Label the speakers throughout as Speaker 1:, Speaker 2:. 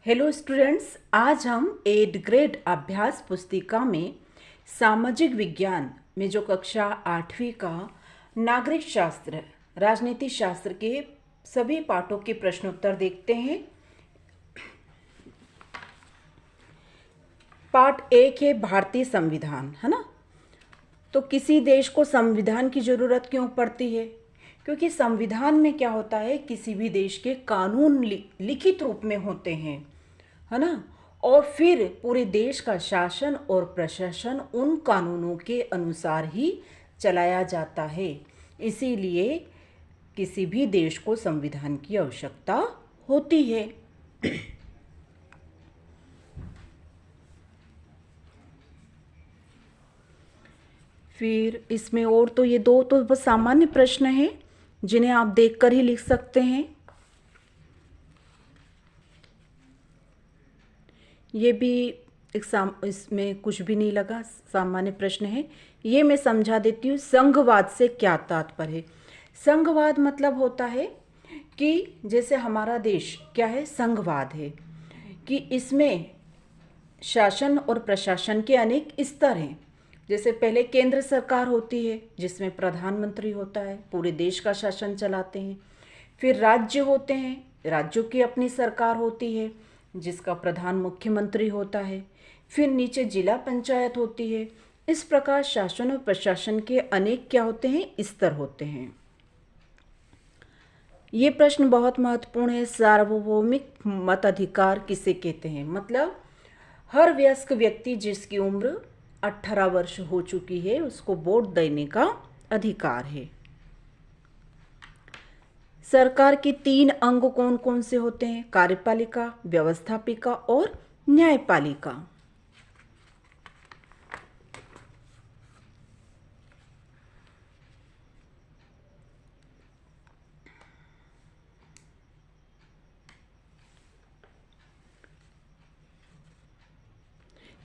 Speaker 1: Hello students, आज हम 8th grade अभ्यास पुस्तिका में सामाजिक विज्ञान में जो कक्षा 8वीं का नागरिक शास्त्र राजनीति शास्त्र के सभी पाठों के प्रश्नोत्तर देखते हैं। पाठ 1 है भारतीय संविधान, है ना। तो किसी देश को संविधान की ज़रूरत क्यों पड़ती है? क्योंकि संविधान में क्या होता है, किसी भी देश के कानून लिखित रूप में होते हैं, है ना। और फिर पूरे देश का शासन और प्रशासन उन कानूनों के अनुसार ही चलाया जाता है। इसीलिए किसी भी देश को संविधान की आवश्यकता होती है। फिर इसमें और तो ये दो तो बस सामान्य प्रश्न हैं जिन्हें आप देखकर ही लिख सकते हैं। ये भी इसमें कुछ भी नहीं लगा, सामान्य प्रश्न है। ये मैं समझा देती हूँ। संघवाद से क्या तात्पर्य है? संघवाद मतलब होता है कि जैसे हमारा देश क्या है, संघवाद है कि इसमें शासन और प्रशासन के अनेक स्तर हैं। जैसे पहले केंद्र सरकार होती है जिसमें प्रधानमंत्री होता है, पूरे देश का शासन चलाते हैं। फिर राज्य होते हैं, राज्यों की अपनी सरकार होती है जिसका प्रधान मुख्यमंत्री होता है। फिर नीचे जिला पंचायत होती है। इस प्रकार शासन और प्रशासन के अनेक क्या होते हैं, स्तर होते हैं। ये प्रश्न बहुत महत्वपूर्ण है। सार्वभौमिक मताधिकार किसे कहते हैं? मतलब हर वयस्क व्यक्ति जिसकी उम्र 18 वर्ष हो चुकी है उसको वोट देने का अधिकार है। सरकार के 3 अंग कौन कौन से होते हैं? कार्यपालिका, व्यवस्थापिका और न्यायपालिका।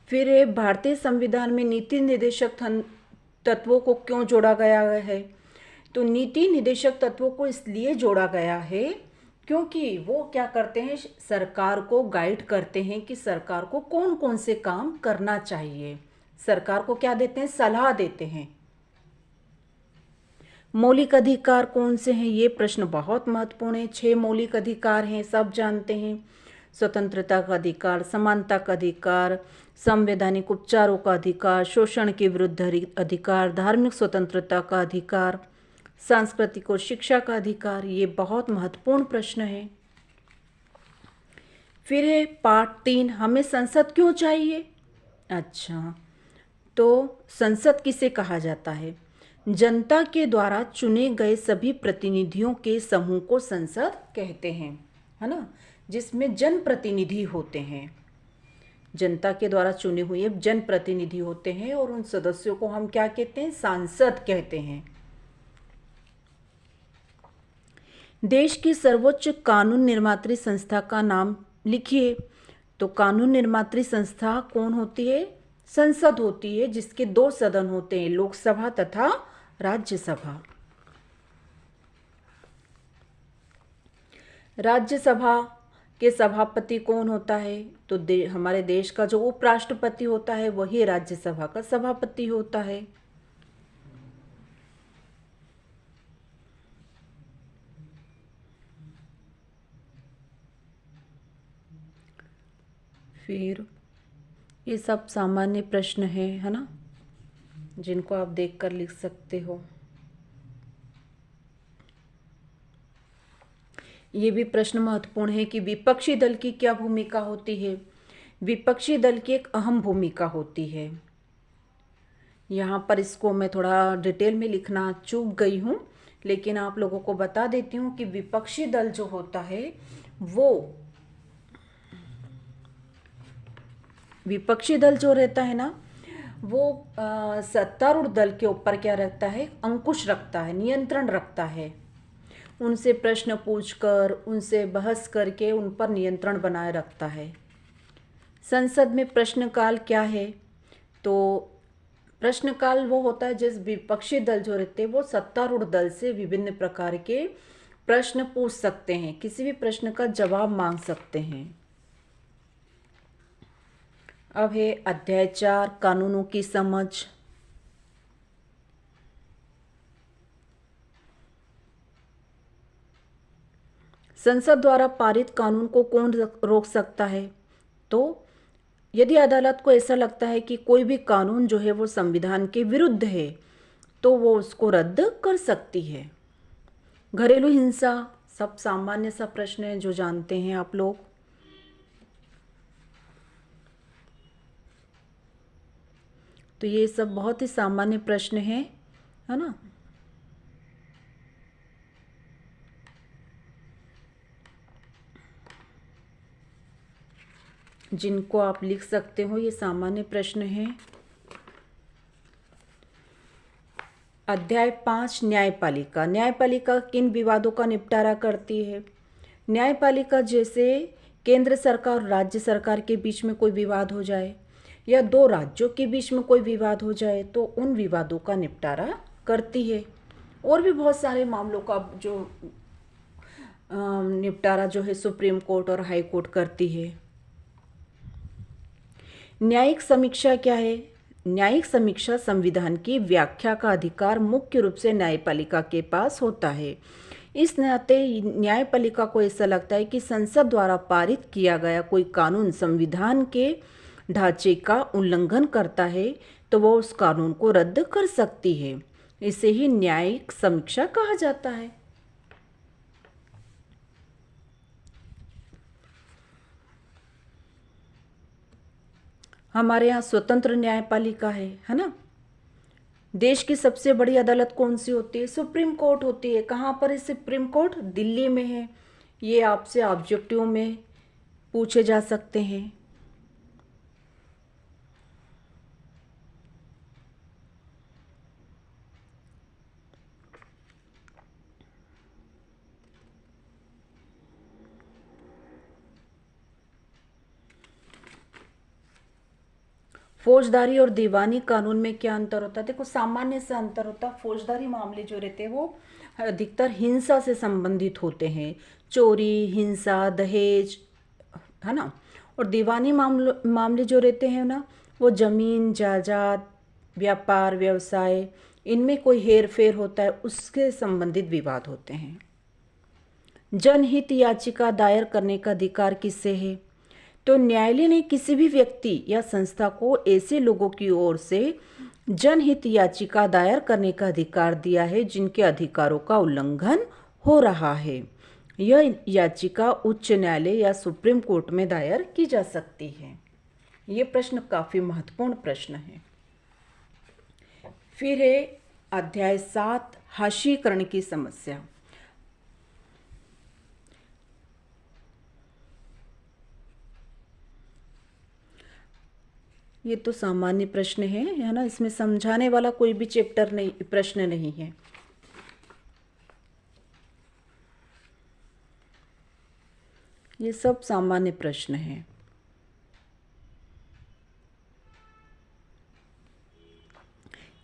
Speaker 1: फिर भारतीय संविधान में नीति निर्देशक तत्वों को क्यों जोड़ा गया है? तो नीति निर्देशक तत्वों को इसलिए जोड़ा गया है क्योंकि वो क्या करते हैं, सरकार को गाइड करते हैं कि सरकार को कौन कौन से काम करना चाहिए। सरकार को क्या देते हैं, सलाह देते हैं। मौलिक अधिकार कौन से हैं? ये प्रश्न बहुत महत्वपूर्ण है। 6 मौलिक अधिकार हैं, सब जानते हैं। स्वतंत्रता का अधिकार, समानता का अधिकार, संवैधानिक उपचारों का अधिकार, शोषण के विरुद्ध अधिकार, धार्मिक स्वतंत्रता का अधिकार, सांस्कृतिक और शिक्षा का अधिकार। ये बहुत महत्वपूर्ण प्रश्न है। फिर है पार्ट 3, हमें संसद क्यों चाहिए? अच्छा, तो संसद किसे कहा जाता है? जनता के द्वारा चुने गए सभी प्रतिनिधियों के समूह को संसद कहते हैं, है ना, जिसमें जनप्रतिनिधि होते हैं। जनता के द्वारा चुने हुए जनप्रतिनिधि होते हैं और उन सदस्यों को हम क्या कहते हैं, सांसद कहते हैं। देश की सर्वोच्च कानून निर्मात्री संस्था का नाम लिखिए। तो कानून निर्मात्री संस्था कौन होती है? संसद होती है, जिसके 2 सदन होते हैं, लोकसभा तथा राज्यसभा। राज्यसभा के सभापति कौन होता है? तो हमारे देश का जो उपराष्ट्रपति होता है वही राज्यसभा का सभापति होता है। फिर ये सब सामान्य प्रश्न है ना, जिनको आप देखकर लिख सकते हो। ये भी प्रश्न महत्वपूर्ण है कि विपक्षी दल की क्या भूमिका होती है? विपक्षी दल की एक अहम भूमिका होती है। यहाँ पर इसको मैं थोड़ा डिटेल में लिखना चूक गई हूँ, लेकिन आप लोगों को बता देती हूँ कि विपक्षी दल जो होता है वो विपक्षी दल जो रहता है ना, वो सत्तारूढ़ दल के ऊपर क्या रखता है, अंकुश रखता है, नियंत्रण रखता है। उनसे प्रश्न पूछकर, उनसे बहस करके उन पर नियंत्रण बनाए रखता है। संसद में प्रश्नकाल क्या है? तो प्रश्नकाल वो होता है जिस विपक्षी दल जो रहते हैं वो सत्तारूढ़ दल से विभिन्न प्रकार के प्रश्न पूछ सकते हैं, किसी भी प्रश्न का जवाब मांग सकते हैं। अब है अध्याय 4 कानूनों की समझ। संसद द्वारा पारित कानून को कौन रोक सकता है? तो यदि अदालत को ऐसा लगता है कि कोई भी कानून जो है वो संविधान के विरुद्ध है तो वो उसको रद्द कर सकती है। घरेलू हिंसा सब सामान्य सा प्रश्न है जो जानते हैं आप लोग। तो ये सब बहुत ही सामान्य प्रश्न है ना। जिनको आप लिख सकते हो, ये सामान्य प्रश्न है। अध्याय 5 न्यायपालिका। न्यायपालिका किन विवादों का निपटारा करती है? न्यायपालिका जैसे केंद्र सरकार और राज्य सरकार के बीच में कोई विवाद हो जाए या दो राज्यों के बीच में कोई विवाद हो जाए तो उन विवादों का निपटारा करती है। और भी बहुत सारे मामलों का जो निपटारा जो है सुप्रीम कोर्ट और हाई कोर्ट करती है। न्यायिक समीक्षा क्या है? न्यायिक समीक्षा संविधान की व्याख्या का अधिकार मुख्य रूप से न्यायपालिका के पास होता है। इस नाते न्यायपालिका को ऐसा लगता है कि संसद द्वारा पारित किया गया कोई कानून संविधान के ढांचे का उल्लंघन करता है तो वह उस कानून को रद्द कर सकती है। इसे ही न्यायिक समीक्षा कहा जाता है। हमारे यहाँ स्वतंत्र न्यायपालिका है ना। देश की सबसे बड़ी अदालत कौन सी होती है? सुप्रीम कोर्ट होती है। कहाँ पर है सुप्रीम कोर्ट? दिल्ली में है। ये आपसे ऑब्जेक्टिव में पूछे जा सकते हैं। फौजदारी और दीवानी कानून में क्या अंतर होता है? देखो सामान्य से अंतर होता है। फौजदारी मामले जो रहते हैं वो अधिकतर हिंसा से संबंधित होते हैं, चोरी, हिंसा, दहेज, है ना। और दीवानी मामले जो रहते हैं ना वो जमीन जायदाद, व्यापार, व्यवसाय, इनमें कोई हेर फेर होता है उसके संबंधित विवाद होते हैं। जनहित याचिका दायर करने का अधिकार किससे है? तो न्यायालय ने किसी भी व्यक्ति या संस्था को ऐसे लोगों की ओर से जनहित याचिका दायर करने का अधिकार दिया है जिनके अधिकारों का उल्लंघन हो रहा है। यह याचिका उच्च न्यायालय या सुप्रीम कोर्ट में दायर की जा सकती है। ये प्रश्न काफी महत्वपूर्ण प्रश्न है। फिर है अध्याय 7 हाशिएकरण की समस्या। ये तो सामान्य प्रश्न है ना। इसमें समझाने वाला कोई भी चैप्टर नहीं, प्रश्न नहीं है। ये सब सामान्य प्रश्न है।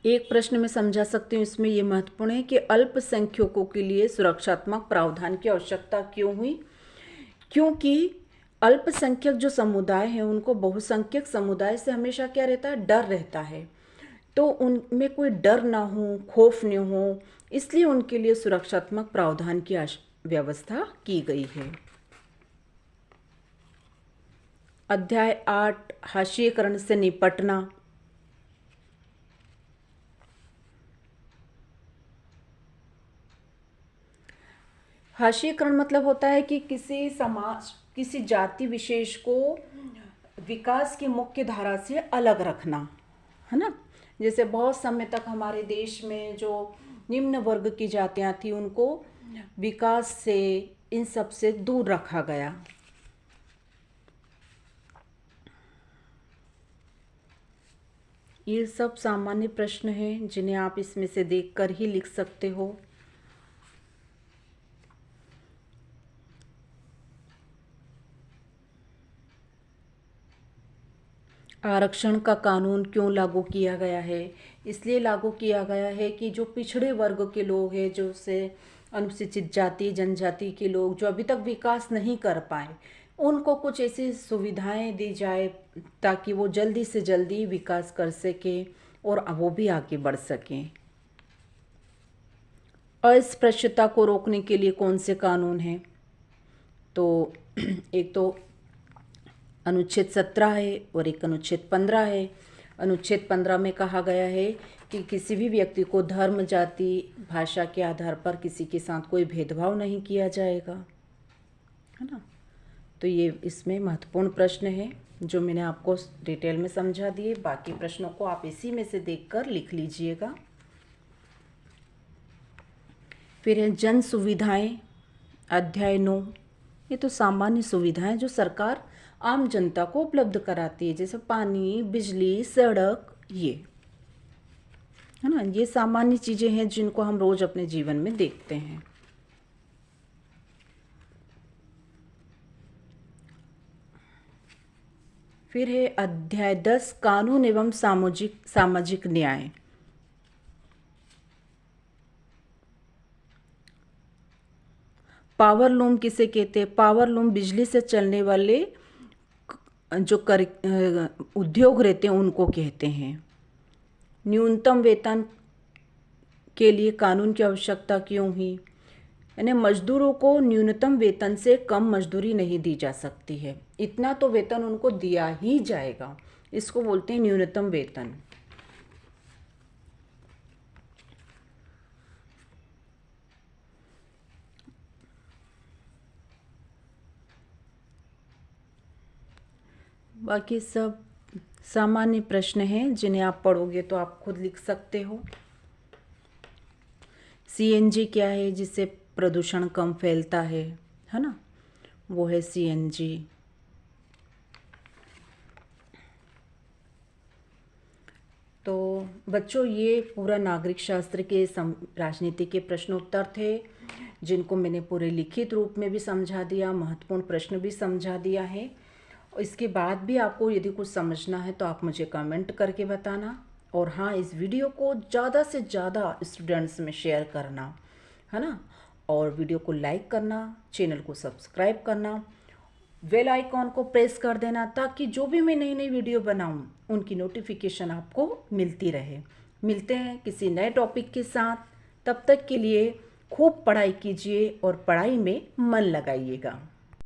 Speaker 1: एक प्रश्न में समझा सकती हूँ, इसमें यह महत्वपूर्ण है कि अल्पसंख्यकों के लिए सुरक्षात्मक प्रावधान की आवश्यकता क्यों हुई? क्योंकि अल्पसंख्यक जो समुदाय है उनको बहुसंख्यक समुदाय से हमेशा क्या रहता है? डर रहता है। तो उनमें कोई डर ना हो, खौफ न हो, इसलिए उनके लिए सुरक्षात्मक प्रावधान की व्यवस्था की गई है। अध्याय 8 हाशिएकरण से निपटना। हाशिएकरण मतलब होता है कि किसी समाज, किसी जाति विशेष को विकास की मुख्य धारा से अलग रखना, है ना। जैसे बहुत समय तक हमारे देश में जो निम्न वर्ग की जातियां थी उनको विकास से, इन सब से दूर रखा गया। ये सब सामान्य प्रश्न हैं जिन्हें आप इसमें से देखकर ही लिख सकते हो। आरक्षण का कानून क्यों लागू किया गया है? इसलिए लागू किया गया है कि जो पिछड़े वर्ग के लोग हैं, जो से अनुसूचित जाति जनजाति के लोग जो अभी तक विकास नहीं कर पाए, उनको कुछ ऐसी सुविधाएं दी जाए ताकि वो जल्दी से जल्दी विकास कर सकें और वो भी आगे बढ़ सकें। अस्पृश्यता को रोकने के लिए कौन से कानून हैं? तो एक तो अनुच्छेद 17 है और एक अनुच्छेद 15 है। अनुच्छेद 15 में कहा गया है कि किसी भी व्यक्ति को धर्म, जाति, भाषा के आधार पर किसी के साथ कोई भेदभाव नहीं किया जाएगा, है ना। तो ये इसमें महत्वपूर्ण प्रश्न है जो मैंने आपको डिटेल में समझा दिए। बाकी प्रश्नों को आप इसी में से देखकर लिख लीजिएगा। फिर है जन सुविधाएं, अध्याय 9। ये तो सामान्य सुविधाएं जो सरकार आम जनता को उपलब्ध कराती है, जैसे पानी, बिजली, सड़क, ये है ना। ये सामान्य चीज़ें हैं जिनको हम रोज अपने जीवन में देखते हैं। फिर है अध्याय 10, कानून एवं सामाजिक न्याय। पावर लूम किसे कहते हैं? पावर लूम बिजली से चलने वाले जो उद्योग रहते हैं उनको कहते हैं। न्यूनतम वेतन के लिए कानून की आवश्यकता क्यों हुई? यानी मजदूरों को न्यूनतम वेतन से कम मजदूरी नहीं दी जा सकती है, इतना तो वेतन उनको दिया ही जाएगा। इसको बोलते हैं न्यूनतम वेतन। बाकी सब सामान्य प्रश्न हैं जिन्हें आप पढ़ोगे तो आप खुद लिख सकते हो। सीएनजी क्या है? जिससे प्रदूषण कम फैलता है ना, वो है सीएनजी। तो बच्चों, ये पूरा नागरिक शास्त्र के राजनीति के प्रश्नोत्तर थे जिनको मैंने पूरे लिखित रूप में भी समझा दिया, महत्वपूर्ण प्रश्न भी समझा दिया है। इसके बाद भी आपको यदि कुछ समझना है तो आप मुझे कमेंट करके बताना। और हाँ, इस वीडियो को ज़्यादा से ज़्यादा स्टूडेंट्स में शेयर करना, है ना। और वीडियो को लाइक करना, चैनल को सब्सक्राइब करना, बेल आइकॉन को प्रेस कर देना ताकि जो भी मैं नई नई वीडियो बनाऊं उनकी नोटिफिकेशन आपको मिलती रहे। मिलते हैं किसी नए टॉपिक के साथ। तब तक के लिए खूब पढ़ाई कीजिए और पढ़ाई में मन लगाइएगा।